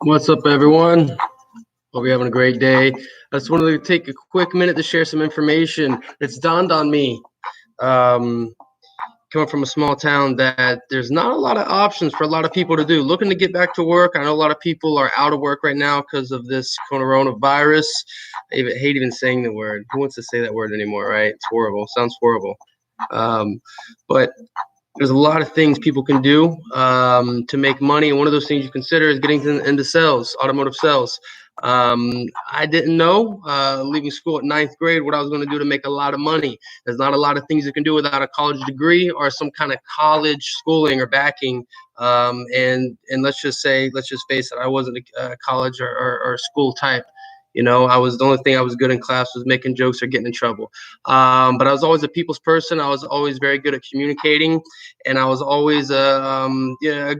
What's up, everyone? Hope you're having a great day. I just wanted to take a quick minute to share some information. It's dawned on me, um, coming from a small town, that there's not a lot of options for a lot of people to do. Looking to get back to work. I know a lot of people are out of work right now because of this coronavirus. Hate even saying the word. Who wants to say that word anymore, right? It's horrible. Sounds horrible. Um, but there's a lot of things people can do to make money, and one of those things you consider is getting into sales, automotive sales. I didn't know, leaving school at ninth grade, what I was going to do to make a lot of money. There's not a lot of things you can do without a college degree or some kind of college schooling or backing. And let's just face it, I wasn't a college or school type. I was the only thing I was good in class was making jokes or getting in trouble. But I was always a people's person. I was always very good at communicating, and I was always a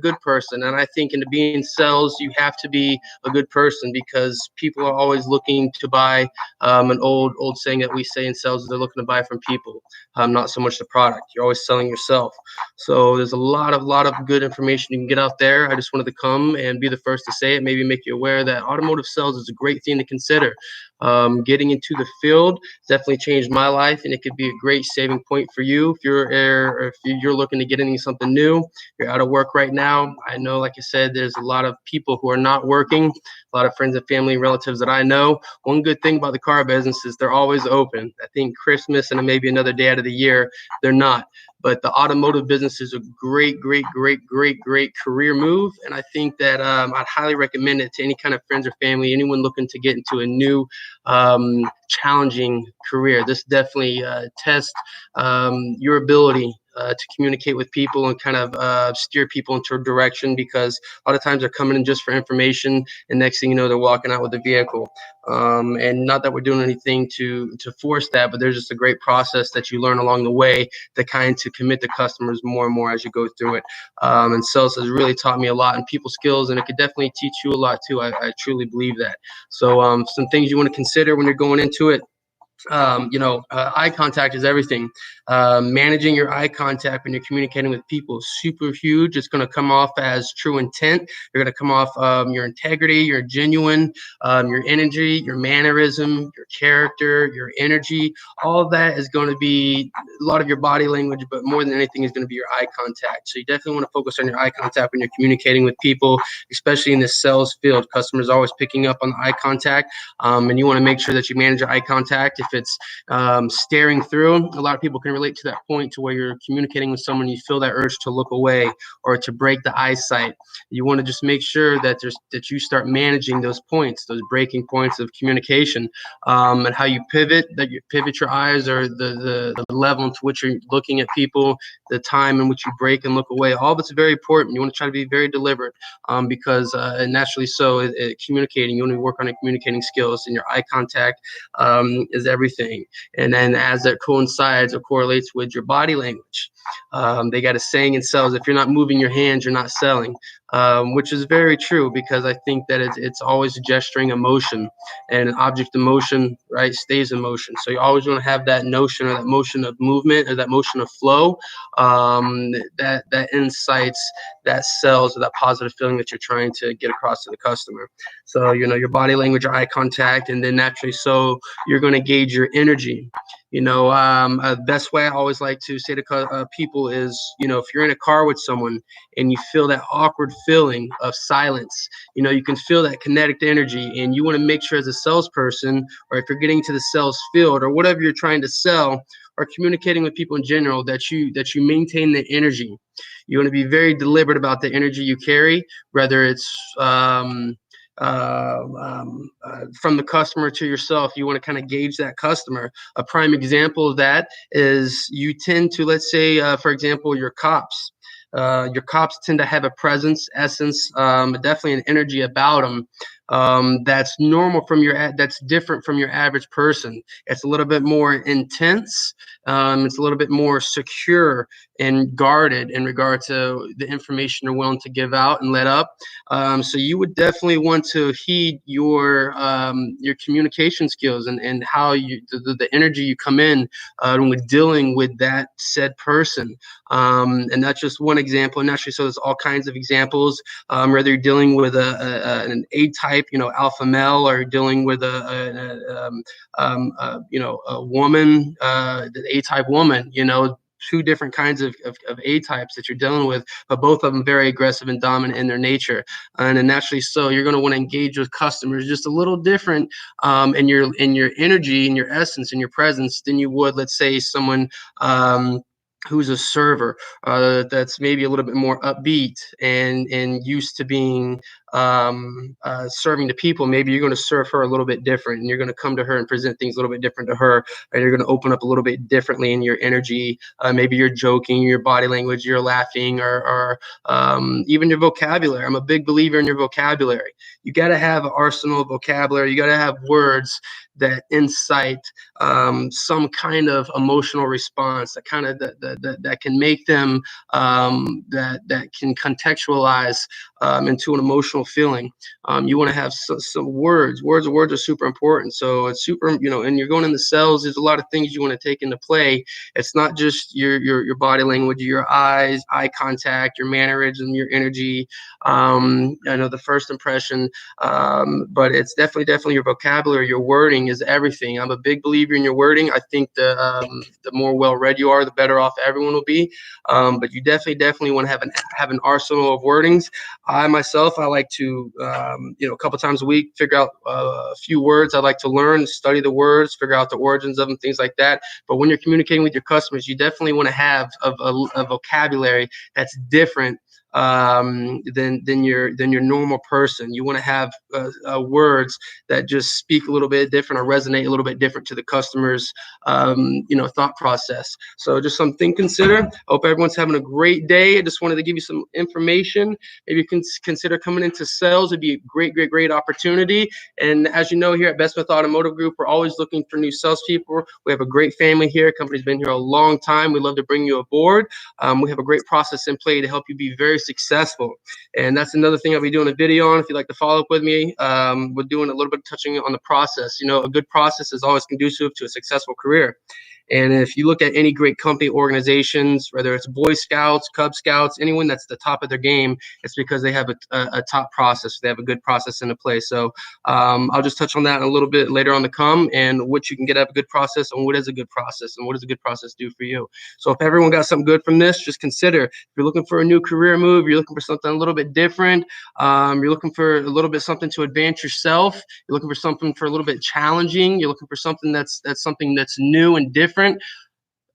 good person. And I think to be in sales, you have to be a good person, because people are always looking to buy. An old saying that we say in sales is they're looking to buy from people, not so much the product. You're always selling yourself. So there's a lot of good information you can get out there. I just wanted to come and be the first to say it, maybe make you aware that automotive sales is a great thing to consider. Getting into the field definitely changed my life, and it could be a great saving point for you if you're looking to get into something new. You're out of work right now. I know, like I said, there's a lot of people who are not working, a lot of friends and family relatives that I know. One good thing about the car business is they're always open. I think Christmas and maybe another day out of the year, they're not. But the automotive business is a great career move, and I think that I'd highly recommend it to any kind of friends or family, anyone looking to get into a new challenging career. This definitely tests your ability to communicate with people and kind of steer people into a direction, because a lot of times they're coming in just for information, and next thing you know, they're walking out with a vehicle. And not that we're doing anything to force that, but there's just a great process that you learn along the way to kind to commit to customers more and more as you go through it. And sales has really taught me a lot in people skills, and it could definitely teach you a lot too. I truly believe that. So some things you want to consider when you're going into it. Eye contact is everything. Managing your eye contact when you're communicating with people is super huge. It's going to come off as true intent. You're going to come off your integrity, your genuine, your energy, your mannerism, your character, your energy. All of that is going to be a lot of your body language, but more than anything is going to be your eye contact. So you definitely want to focus on your eye contact when you're communicating with people, especially in the sales field. Customers are always picking up on the eye contact, and you want to make sure that you manage your eye contact. If it's staring through, a lot of people can relate to that point to where you're communicating with someone, you feel that urge to look away or to break the eyesight. You want to just make sure that you start managing those points, those breaking points of communication, and how you pivot your eyes, or the level into which you're looking at people, the time in which you break and look away. All of it's very important. You want to try to be very deliberate, because naturally so, communicating, you want to work on your communicating skills, and your eye contact is everything. And then as that coincides or correlates with your body language, they got a saying in sales: if you're not moving your hands, you're not selling. Which is very true, because I think that it's always gesturing emotion, and an object in motion, right, stays in motion. So you always want to have that notion, or that motion of movement, or that motion of flow, that incites that sells, or that positive feeling that you're trying to get across to the customer. So your body language, your eye contact, and then naturally so you're going to gauge your energy. Best way I always like to say to people is, if you're in a car with someone and you feel that awkward feeling of silence, you can feel that kinetic energy, and you want to make sure as a salesperson, or if you're getting to the sales field or whatever you're trying to sell, or communicating with people in general, that you maintain the energy. You want to be very deliberate about the energy you carry, whether it's from the customer to yourself. You want to kind of gauge that customer. A prime example of that is, you tend to, let's say, for example, your cops. Your cops tend to have a presence, essence, definitely an energy about them. that's normal from that's different from your average person. It's a little bit more intense. It's a little bit more secure and guarded in regard to the information you're willing to give out and let up. So you would definitely want to heed your communication skills and how the energy you come in with dealing with that said person. And that's just one example. And actually, so there's all kinds of examples. Whether you're dealing with an A-type, alpha male, or dealing with a woman, the A-type woman, two different kinds of A-types that you're dealing with, but both of them very aggressive and dominant in their nature. And then naturally, so you're going to want to engage with customers just a little different in your energy, in your essence, in your presence than you would, let's say, someone who's a server that's maybe a little bit more upbeat and used to being serving to people. Maybe you're going to serve her a little bit different, and you're going to come to her and present things a little bit different to her, and you're going to open up a little bit differently in your energy. Maybe you're joking, your body language, you're laughing, or even your vocabulary. I'm a big believer in your vocabulary. You got to have an arsenal of vocabulary. You got to have words that incite some kind of emotional response, that kind of that can make them that can contextualize into an emotional feeling. You want to have some words. Words are super important. So it's super, and you're going into sales, there's a lot of things you want to take into play. It's not just your body language, your eyes, eye contact, your mannerism, your energy. I know the first impression, but it's definitely your vocabulary, your wording is everything. I'm a big believer in your wording. I think the more well-read you are, the better off everyone will be. But you definitely want to have an arsenal of wordings. I myself, I like to, a couple times a week, figure out a few words I'd like to learn, study the words, figure out the origins of them, things like that. But when you're communicating with your customers, you definitely want to have a vocabulary that's different than your normal person. You want to have words that just speak a little bit different or resonate a little bit different to the customer's thought process. So just something to consider. Hope everyone's having a great day. I just wanted to give you some information. Maybe you can consider coming into sales. It'd be a great opportunity. And as you know, here at Best Smith Automotive Group, we're always looking for new salespeople. We have a great family here. Company's been here a long time. We'd love to bring you aboard. We have a great process in play to help you be very successful. And that's another thing I'll be doing a video on. If you'd like to follow up with me, we're doing a little bit of touching on the process. A good process is always conducive to a successful career. And if you look at any great company organizations, whether it's Boy Scouts, Cub Scouts, anyone that's the top of their game, it's because they have a top process. They have a good process into place. So I'll just touch on that a little bit later on to come, and what you can get out of a good process, and what is a good process, and what does a good process do for you. So if everyone got something good from this, just consider, if you're looking for a new career move, you're looking for something a little bit different, you're looking for a little bit something to advance yourself, you're looking for something for a little bit challenging, you're looking for something that's something that's new and different.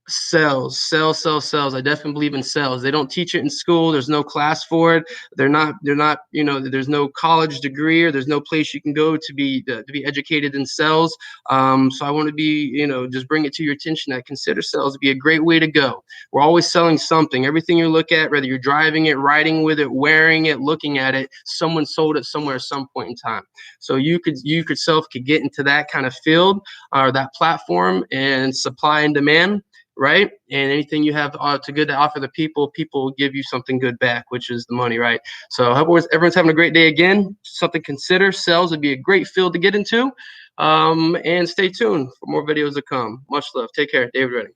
Sales. I definitely believe in sales. They don't teach it in school. There's no class for it. They're not, there's no college degree, or there's no place you can go to be educated in sales. So I want to be, just bring it to your attention that consider sales to be a great way to go. We're always selling something. Everything you look at, whether you're driving it, riding with it, wearing it, looking at it, someone sold it somewhere at some point in time. So you could get into that kind of field, or that platform, and supply and demand. Right? And anything you have to good to offer the people will give you something good back, which is the money, right? So I hope everyone's having a great day again. Something to consider. Sales would be a great field to get into. And stay tuned for more videos to come. Much love. Take care. David Redding.